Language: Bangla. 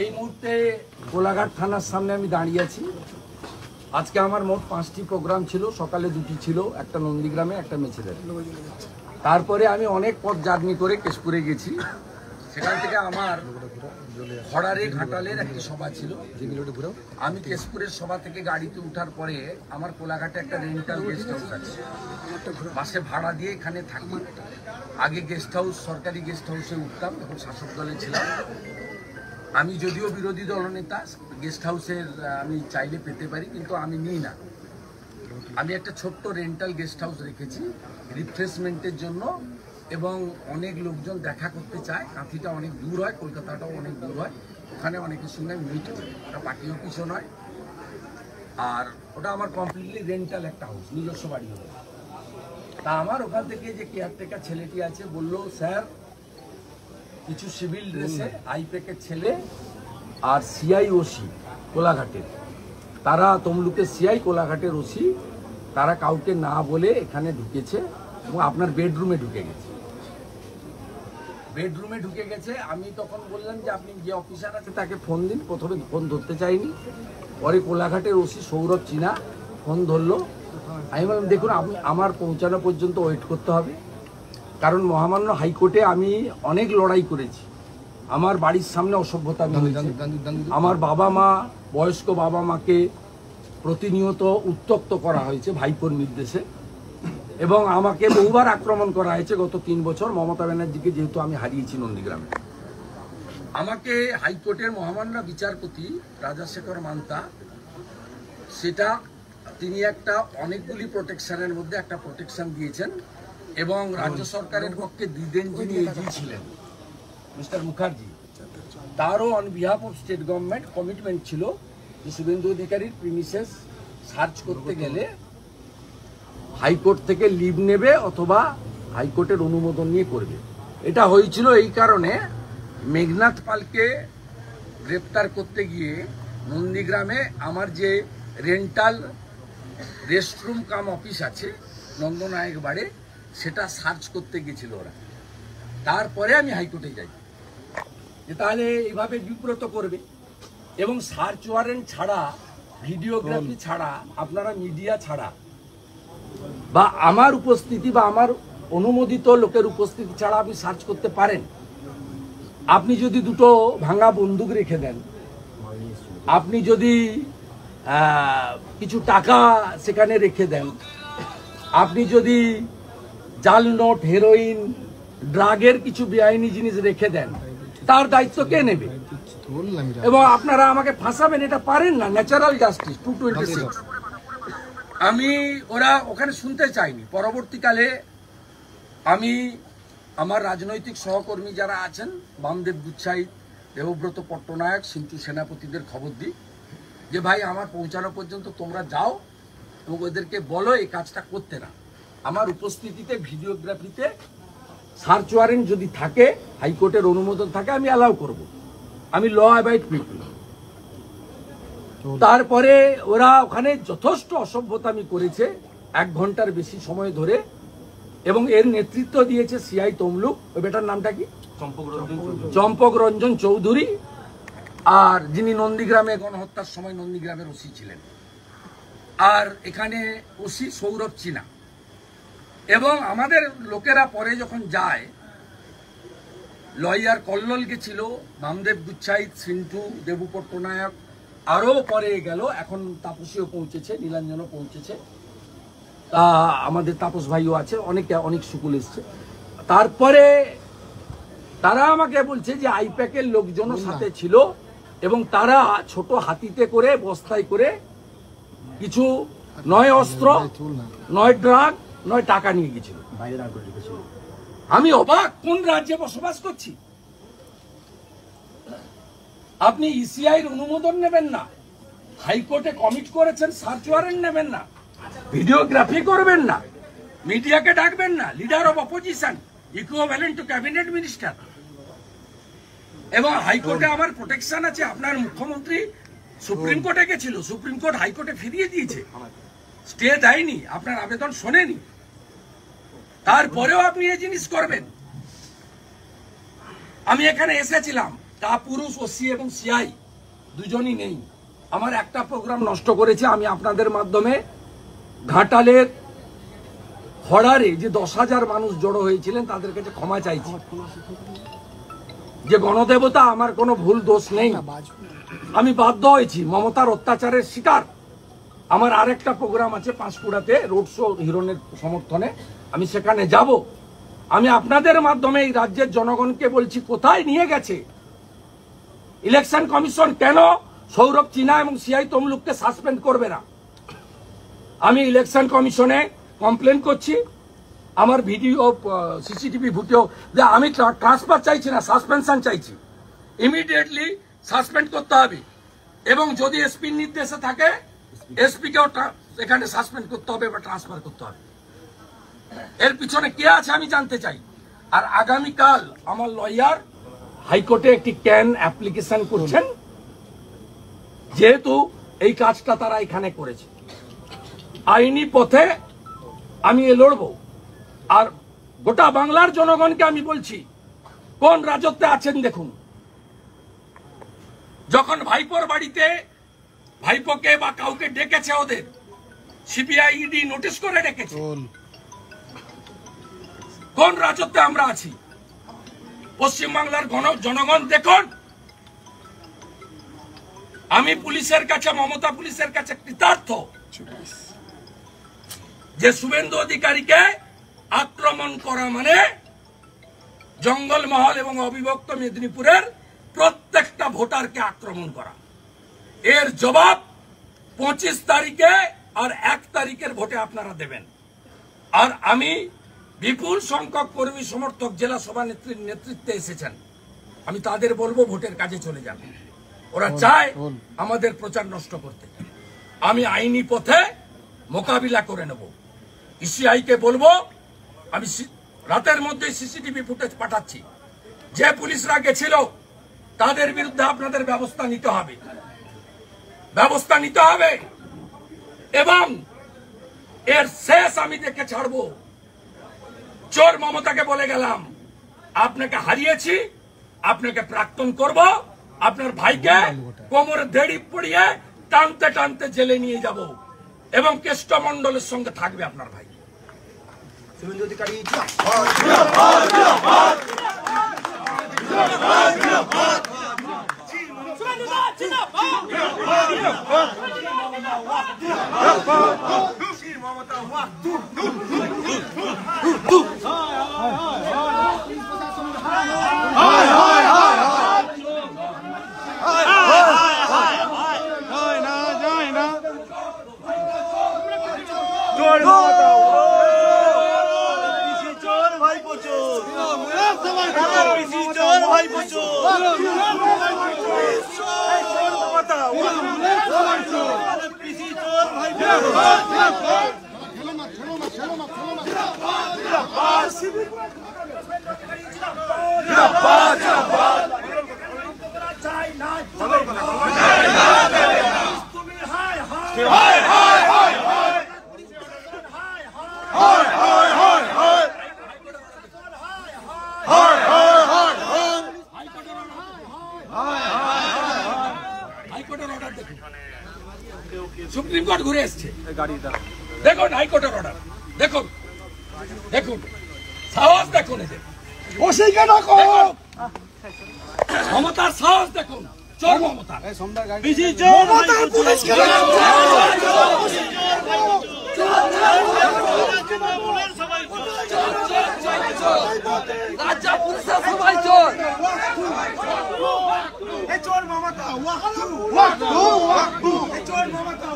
এই মুহূর্তে কোলাঘাট থানার সামনে আমি দাঁড়িয়ে আছি। আজকে আমার মোট 5টি প্রোগ্রাম ছিল, সকালে 2টি ছিল, একটা নন্দীগ্রামে, একটা মেছেদের। তারপরে আমি অনেক পথ জার্নি করে কেশপুরে গেছি। সেখান থেকে আমার খড়ারে ঘাটালের একটি সভা ছিল। আমি কেশপুরের সভা থেকে গাড়িতে উঠার পরে আমার কোলাঘাটে একটা রেন্টাল গেস্ট হাউস আছে, মাসে ভাড়া দিয়ে এখানে থাকি। আগে গেস্ট হাউস, সরকারি গেস্ট হাউসে উঠতাম, তখন শাসক দলে ছিলাম। আমি যদিও বিরোধী দলনেতা, গেস্ট হাউসের আমি চাইলে পেতে পারি, কিন্তু আমি নিই না। আমি একটা ছোট্ট রেন্টাল গেস্ট হাউস রেখেছি রিফ্রেশমেন্টের জন্য, এবং অনেক লোকজন দেখা করতে চায়। কাঁথিটা অনেক দূর হয়, কলকাতাটাও অনেক দূর হয়, ওখানে অনেকের সঙ্গে মিট করি। ওটা পার্টি অফিসও নয়, আর ওটা আমার কমপ্লিটলি রেন্টাল একটা হাউস, নিজস্ব বাড়ি হবে। তা আমার ওখান থেকে যে কেয়ারটেকার ছেলেটি আছে বলল, স্যার কিছু সিভিল ড্রেসে আইপ্যাকের ছেলে আর সিআই ওসি কোলাঘাটের, তারা তমলুকের সিআই কোলাঘাটের ওসি, তারা কাউকে না বলে এখানে ঢুকেছে এবং আপনার বেডরুমে ঢুকে গেছে। বেডরুমে ঢুকে গেছে। আমি তখন বললাম যে আপনি যে অফিসার আছে তাকে ফোন দিন। প্রথমে ফোন ধরতে চাইনি, পরে কোলাঘাটের ওসি সৌরভ চিনা ফোন ধরলো। আমি বললাম দেখুন, আপনি আমার পৌঁছানো পর্যন্ত ওয়েট করতে হবে, কারণ মহামান্য হাইকোর্টে আমি অনেক লড়াই করেছি। আমার বাড়ির সামনে অসভ্যতা হয়েছে, আমার বাবা মা, বয়স্ক বাবা মাকে প্রতিনিয়ত উত্ত্যক্ত করা হয়েছে ভাইপোর নির্দেশে, এবং আমাকে বহুবার আক্রমণ করা হয়েছে গত 3 বছর মমতা ব্যানার্জিকে, যেহেতু আমি হারিয়েছি নন্দীগ্রামে। আমাকে হাইকোর্টের মহামান্য বিচারপতি রাজাশেখর মান্তা, সেটা তিনি একটা অনেকগুলি প্রোটেকশনের মধ্যে একটা প্রোটেকশন দিয়েছেন, এবং রাজ্য সরকারের পক্ষে দিদেন যিনি এজি ছিলেন মিস্টার মুখার্জি, তারও on behalf of state government commitment ছিল যে শুভেন্দু অধিকারীর প্রিমিসেস সার্চ করতে গেলে হাইকোর্ট থেকে লিভ নেবে অথবা হাইকোর্টের অনুমোদন নিয়ে করবে। এটা হয়েছিল এই কারণে, মেঘনাথ পালকে গ্রেপ্তার করতে গিয়ে নন্দীগ্রামে আমার যে রেন্টাল রেস্টরুম কাম অফিস আছে নন্দনায়ক বাড়ে, সেটা সার্চ করতে গেছিল ওরা। তারপরে আমি হাইকোর্টে যাই যে তাহলে এইভাবে বিব্রত করবে, এবং সার্চ ওয়ারেন্ট ছাড়া, ভিডিওগ্রাফি ছাড়া, আপনারা মিডিয়া ছাড়া বা আমার উপস্থিতি বা আমার অনুমোদিত লোকের উপস্থিতি ছাড়া আপনি সার্চ করতে পারেন। আপনি যদি দুটো ভাঙা বন্দুক রেখে দেন, আপনি যদি কিছু টাকা সেখানে রেখে দেন, আপনি যদি জাল নোট, হেরোইন, ড্রাগের কিছু বেআইনি জিনিস রেখে দেন, তার দায়িত্ব কে নেবে? এবং আপনারা আমাকে ফাঁসাবেন, এটা পারেন না। Natural justice 226। আমি ওরা ওখানে শুনতে চাইনি। পরবর্তীকালে আমি আমার রাজনৈতিক সহকর্মী যারা আছেন, বামদেব গুচ্ছাই, দেবব্রত পট্টনায়ক, সিন্টু সেনাপতিদের খবর দিই যে ভাই আমার পৌঁছানো পর্যন্ত তোমরা যাও এবং ওদেরকে বলো এই কাজটা করতে না। আমার উপস্থিতিতে ভিডিওগ্রাফিতে সার্চ ওয়ারেন্ট যদি থাকে, হাইকোর্টের অনুমোদন থাকে, আমি অ্যালাউ করব। আমি ল অ্যাবাইড পিপল। তারপরে ওরা ওখানে যথেষ্ট অসভ্যতামি করেছে 1 ঘন্টার বেশি সময় ধরে, এবং এর নেতৃত্ব দিয়েছে সিআই তমলুক। ওই বেটার নামটা কি? চম্পক রঞ্জন চৌধুরী, আর যিনি নন্দীগ্রামে গণহত্যার সময় নন্দীগ্রামের ওসি ছিলেন, আর এখানে ওসি সৌরভ চিনা। এবং আমাদের লোকেরা পরে যখন যায়, লয়ার কল্লোল গেছিল, বামদেব গুচ্ছাই, সিন্টু, দেবু পট্টনায়ক, আরও পরে গেল, এখন তাপসীও পৌঁছেছে, নীলাঞ্জনও পৌঁছেছে, তা আমাদের তাপস ভাইও আছে, অনেক সুকুল এসছে। তারপরে তারা আমাকে বলছে যে আইপ্যাকের লোকজনও সাথে ছিল, এবং তারা ছোট হাতিতে করে, বস্তায় করে কিছু নয় অস্ত্র, নয় ড্রাগ, নয় টাকা নিয়ে গেছিল। আমি অবাক, কোন রাজ্যে বসবাস করছি? আপনি ইসিআইর অনুমোদন নেবেন না, হাইকোর্টে কমিট করেছেন, সার্চ ওয়ারেন্ট নেবেন না, ভিডিওগ্রাফি করবেন না, মিডিয়াকে ডাকবেন না, leader of opposition, equivalent to cabinet minister, এবং হাইকোর্টে আমার প্রোটেকশন আছে। আপনার মুখ্যমন্ত্রী সুপ্রিম কোর্টে গেছিল, সুপ্রিম কোর্ট হাইকোর্টে ফিরিয়ে দিয়েছে, স্টে দেয়নি, আপনার আবেদন শোনেনি, তারপরেও আপনি এই জিনিস করবেন। আমি এখানে এসেছিলাম, কাপুরুষ ওসি এবং সিআই দুজনই নেই। আমার একটা প্রোগ্রাম নষ্ট করেছে। আমি আপনাদের মাধ্যমে ঘাটালের হড়ারে যে 10,000 মানুষ জড়ো হয়েছিলেন তাদের কাছে ক্ষমা চাইছি। যে গণদেবতা, আমার কোনো ভুল দোষ নেই, আমি বাধ্য হয়েছি, মমতার অত্যাচারের শিকার। আমার আরেকটা প্রোগ্রাম আছে পাঁশকুড়াতে, রোড শো হিরণের সমর্থনে, আমি সেখানে যাব। আমি আপনাদের মাধ্যমে এই রাজ্যের জনগণকে বলছি, কোথায় নিয়ে গেছে ইলেকশন কমিশন? কেন সৌরভ চিনা এবং সিআই তমলুককে সাসপেন্ড করবে না? আমি ইলেকশন কমিশনে কমপ্লেন করছি। আমার ভিডিও সিসিটিভি ফুটেও যে আমি ট্রান্সফার চাইছি না, সাসপেনশন চাইছি। ইমিডিয়েটলি সাসপেন্ড করতে হবে এবং যদি এসপির নির্দেশে থাকে এসপিকেও এখানে সাসপেন্ড করতে হবে বা ট্রান্সফার করতে হবে। এর পিছনে কে আছে আমি জানতে চাই। আর আগামীকাল আমার লয়ার হাইকোর্টে একটি ক্যান অ্যাপ্লিকেশন করছেন, যেহেতু এই কাজটা তারা এখানে করেছে। আইনি পথে আমি লড়বো। আর গোটা বাংলার জনগণকে আমি বলছি, কোন রাজত্বে আছেন দেখুন। যখন ভাইপোর বাড়িতে ভাইপোকে বা কাউকে ডেকেছে, ওদের সিবিআই ইডি নোটিশ করে ডেকেছে। কোন রাজত্বে আমরা আছি? পশ্চিমবাংলার জনগণ দেখুন, আমি পুলিশের কাছে, মমতা পুলিশের কাছে কৃতার্থ যে শুভেন্দু অধিকারীকে আক্রমণ করা মানে জঙ্গলমহল এবং অবিভক্ত মেদিনীপুরের প্রত্যেকটা ভোটারকে আক্রমণ করা। এর জবাব 25 তারিখে আর 1 তারিখের ভোটে আপনারা দেবেন। আর আমি বিপুল সংখ্যক কর্মী সমর্থক জেলা সভানেত্রীর নেতৃত্বে এসেছেন, আমি তাদের বলবো ভোটের কাজে চলে যান। ওরা চায় আমাদের প্রচার নষ্ট করতে। আমি আইনি পথে মোকাবিলা করে নেব। ইসিআইকে বলবো, আমি রাতের মধ্যে সিসিটিভি ফুটেজ পাঠাচ্ছি। যে পুলিশরা গেছিল তাদের বিরুদ্ধে আপনাদের ব্যবস্থা নিতে হবে, ব্যবস্থা নিতে হবে। এবং এর শেষ আমি দেখে ছাড়বো। চোর মমতাকে বলে গেলাম, আপনাকে হারিয়েছি, আপনাকে প্রাক্তন করব, আপনার ভাইকে কোমরে দড়ি পড়িয়ে টানতে টানতে জেলে নিয়ে যাব এবং কেষ্টমণ্ডলের সঙ্গে থাকবে আপনার ভাই। শুভেন্দু অধিকারী সুপ্রিম কোর্ট ঘুরে এসছে, দেখুন হাইকোর্টের অর্ডার, দেখুন দেখুন সাহস দেখুন, এদের মমতার সাহস দেখুন, চোর মমতা। রাজ্য পুলিশের সবাই চোর, চোর মমতা, চোর মমতা।